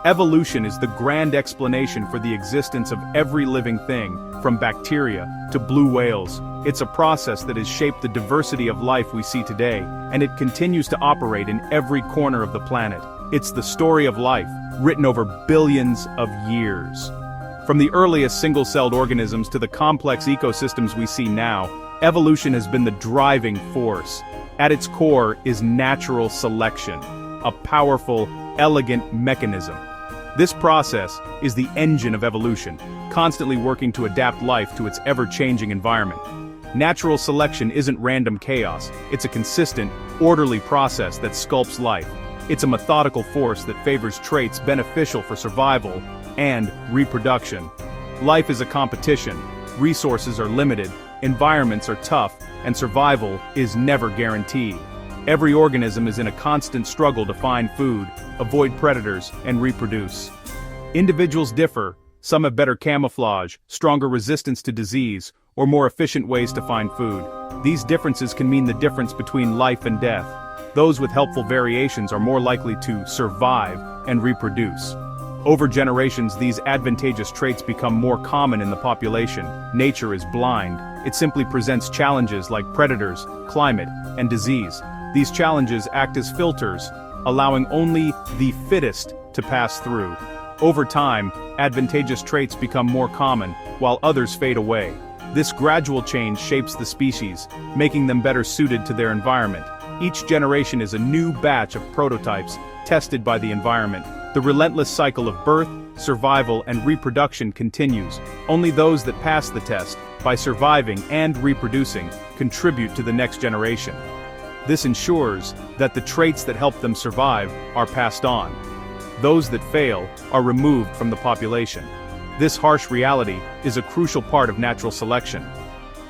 Evolution is the grand explanation for the existence of every living thing, from bacteria to blue whales. It's a process that has shaped the diversity of life we see today, and it continues to operate in every corner of the planet. It's the story of life, written over billions of years. From the earliest single-celled organisms to the complex ecosystems we see now, evolution has been the driving force. At its core is natural selection, a powerful, elegant mechanism. This process is the engine of evolution, constantly working to adapt life to its ever-changing environment. Natural selection isn't random chaos, it's a consistent, orderly process that sculpts life. It's a methodical force that favors traits beneficial for survival and reproduction. Life is a competition, resources are limited, environments are tough, and survival is never guaranteed. Every organism is in a constant struggle to find food, avoid predators, and reproduce. Individuals differ, some have better camouflage, stronger resistance to disease, or more efficient ways to find food. These differences can mean the difference between life and death. Those with helpful variations are more likely to survive and reproduce. Over generations, these advantageous traits become more common in the population. Nature is blind. It simply presents challenges like predators, climate, and disease. These challenges act as filters, allowing only the fittest to pass through. Over time, advantageous traits become more common, while others fade away. This gradual change shapes the species, making them better suited to their environment. Each generation is a new batch of prototypes, tested by the environment. The relentless cycle of birth, survival, and reproduction continues. Only those that pass the test, by surviving and reproducing, contribute to the next generation. This ensures that the traits that help them survive are passed on. Those that fail are removed from the population. This harsh reality is a crucial part of natural selection.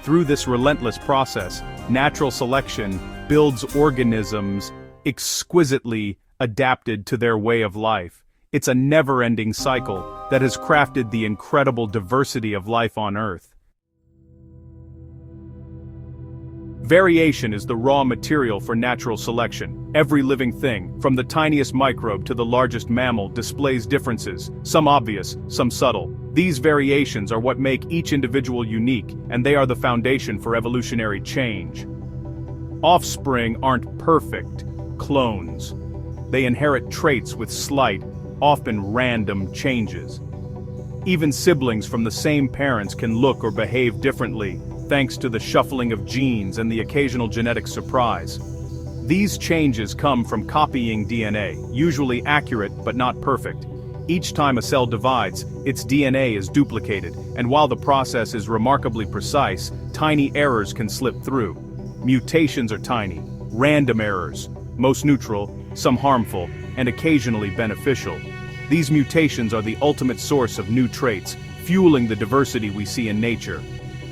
Through this relentless process, natural selection builds organisms exquisitely adapted to their way of life. It's a never-ending cycle that has crafted the incredible diversity of life on Earth. Variation is the raw material for natural selection. Every living thing, from the tiniest microbe to the largest mammal, displays differences, some obvious, some subtle. These variations are what make each individual unique, and they are the foundation for evolutionary change. Offspring aren't perfect clones. They inherit traits with slight, often random changes. Even siblings from the same parents can look or behave differently, thanks to the shuffling of genes and the occasional genetic surprise. These changes come from copying DNA, usually accurate but not perfect. Each time a cell divides, its DNA is duplicated, and while the process is remarkably precise, tiny errors can slip through. Mutations are tiny, random errors, most neutral, some harmful, and occasionally beneficial. These mutations are the ultimate source of new traits, fueling the diversity we see in nature.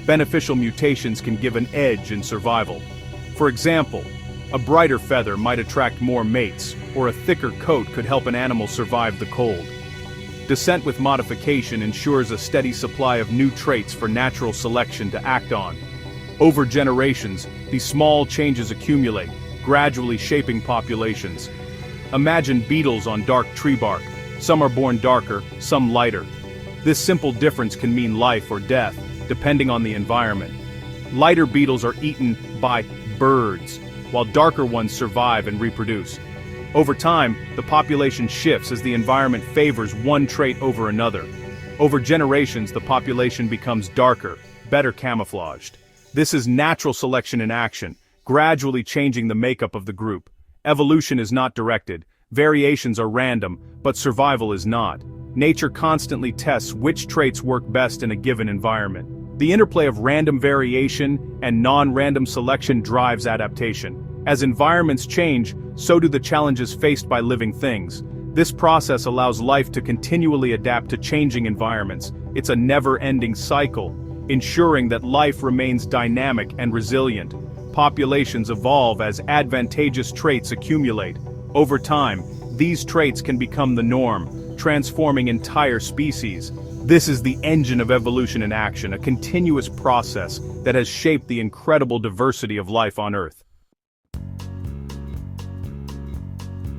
Beneficial mutations can give an edge in survival. For example, a brighter feather might attract more mates, or a thicker coat could help an animal survive the cold. Descent with modification ensures a steady supply of new traits for natural selection to act on. Over generations, these small changes accumulate, gradually shaping populations. Imagine beetles on dark tree bark. Some are born darker, some lighter. This simple difference can mean life or death, depending on the environment. Lighter beetles are eaten by birds, while darker ones survive and reproduce. Over time, the population shifts as the environment favors one trait over another. Over generations, the population becomes darker, better camouflaged. This is natural selection in action, gradually changing the makeup of the group. Evolution is not directed, variations are random, but survival is not. Nature constantly tests which traits work best in a given environment. The interplay of random variation and non-random selection drives adaptation. As environments change, so do the challenges faced by living things. This process allows life to continually adapt to changing environments. It's a never-ending cycle, ensuring that life remains dynamic and resilient. Populations evolve as advantageous traits accumulate. Over time, these traits can become the norm, transforming entire species. This is the engine of evolution in action, a continuous process that has shaped the incredible diversity of life on Earth.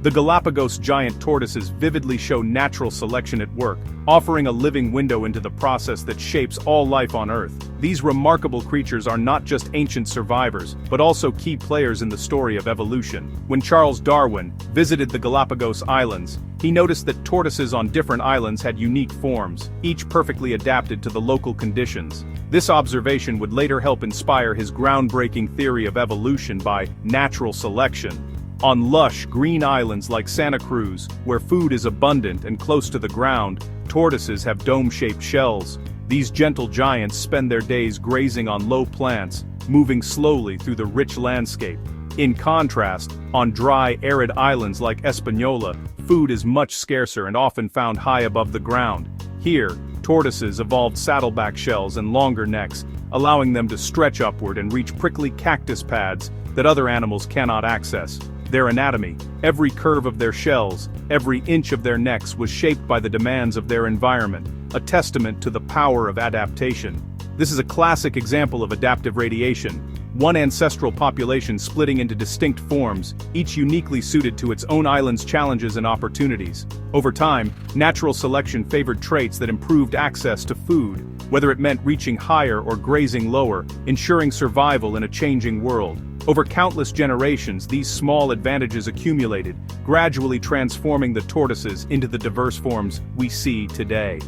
The Galapagos giant tortoises vividly show natural selection at work, offering a living window into the process that shapes all life on Earth. These remarkable creatures are not just ancient survivors, but also key players in the story of evolution. When Charles Darwin visited the Galapagos Islands, he noticed that tortoises on different islands had unique forms, each perfectly adapted to the local conditions. This observation would later help inspire his groundbreaking theory of evolution by natural selection. On lush, green islands like Santa Cruz, where food is abundant and close to the ground, tortoises have dome-shaped shells. These gentle giants spend their days grazing on low plants, moving slowly through the rich landscape. In contrast, on dry, arid islands like Hispaniola, food is much scarcer and often found high above the ground. Here, tortoises evolved saddleback shells and longer necks, allowing them to stretch upward and reach prickly cactus pads that other animals cannot access. Their anatomy, every curve of their shells, every inch of their necks was shaped by the demands of their environment, a testament to the power of adaptation. This is a classic example of adaptive radiation, one ancestral population splitting into distinct forms, each uniquely suited to its own island's challenges and opportunities. Over time, natural selection favored traits that improved access to food, whether it meant reaching higher or grazing lower, ensuring survival in a changing world. Over countless generations, these small advantages accumulated, gradually transforming the tortoises into the diverse forms we see today.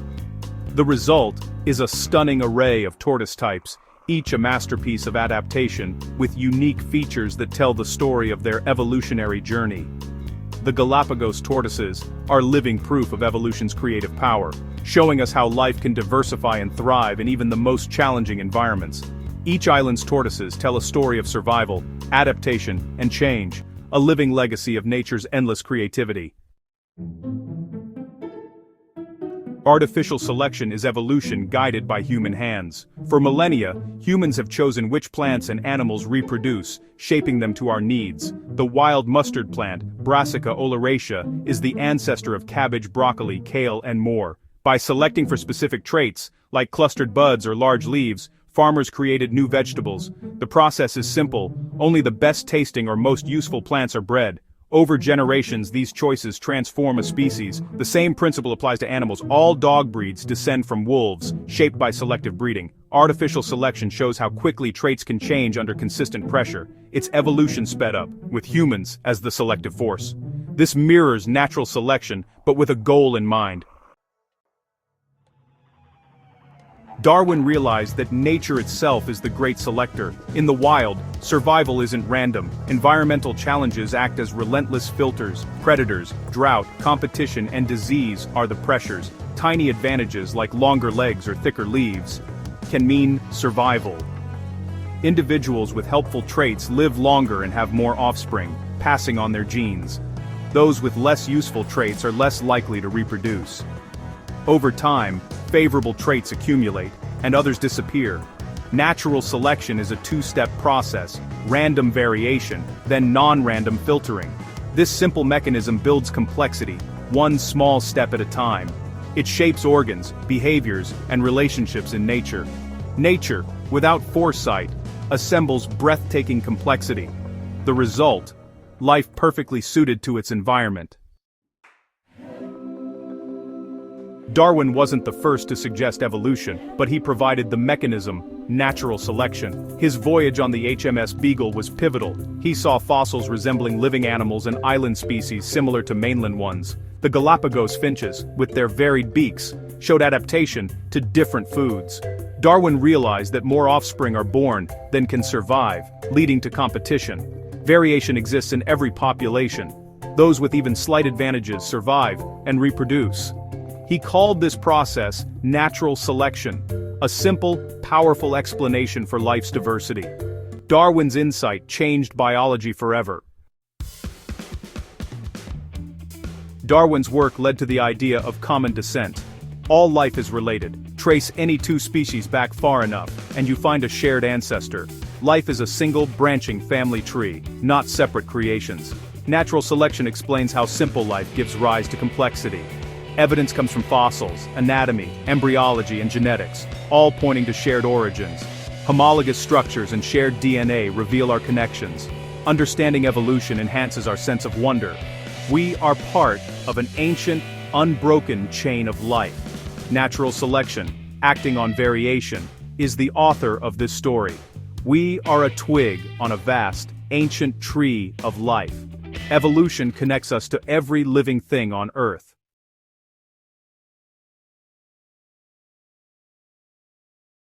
The result is a stunning array of tortoise types, each a masterpiece of adaptation, with unique features that tell the story of their evolutionary journey. The Galapagos tortoises are living proof of evolution's creative power, showing us how life can diversify and thrive in even the most challenging environments. Each island's tortoises tell a story of survival, adaptation, and change, a living legacy of nature's endless creativity. Artificial selection is evolution guided by human hands. For millennia, humans have chosen which plants and animals reproduce, shaping them to our needs. The wild mustard plant, Brassica oleracea, is the ancestor of cabbage, broccoli, kale, and more. By selecting for specific traits, like clustered buds or large leaves, farmers created new vegetables. The process is simple, only the best-tasting or most useful plants are bred. Over generations, these choices transform a species. The same principle applies to animals. All dog breeds descend from wolves, shaped by selective breeding. Artificial selection shows how quickly traits can change under consistent pressure. It's evolution sped up, with humans as the selective force. This mirrors natural selection, but with a goal in mind. Darwin realized that nature itself is the great selector. In the wild, survival isn't random. Environmental challenges act as relentless filters. Predators, drought, competition, and disease are the pressures. Tiny advantages like longer legs or thicker leaves can mean survival. Individuals with helpful traits live longer and have more offspring, passing on their genes. Those with less useful traits are less likely to reproduce. Over time, favorable traits accumulate, and others disappear. Natural selection is a two-step process: random variation, then non-random filtering. This simple mechanism builds complexity, one small step at a time. It shapes organs, behaviors, and relationships in nature. Nature, without foresight, assembles breathtaking complexity. The result: life perfectly suited to its environment. Darwin wasn't the first to suggest evolution, but he provided the mechanism, natural selection. His voyage on the HMS Beagle was pivotal. He saw fossils resembling living animals and island species similar to mainland ones. The Galapagos finches, with their varied beaks, showed adaptation to different foods. Darwin realized that more offspring are born than can survive, leading to competition. Variation exists in every population. Those with even slight advantages survive and reproduce. He called this process natural selection, a simple, powerful explanation for life's diversity. Darwin's insight changed biology forever. Darwin's work led to the idea of common descent. All life is related. Trace any two species back far enough, and you find a shared ancestor. Life is a single, branching family tree, not separate creations. Natural selection explains how simple life gives rise to complexity. Evidence comes from fossils, anatomy, embryology, and genetics, all pointing to shared origins. Homologous structures and shared DNA reveal our connections. Understanding evolution enhances our sense of wonder. We are part of an ancient, unbroken chain of life. Natural selection, acting on variation, is the author of this story. We are a twig on a vast, ancient tree of life. Evolution connects us to every living thing on Earth.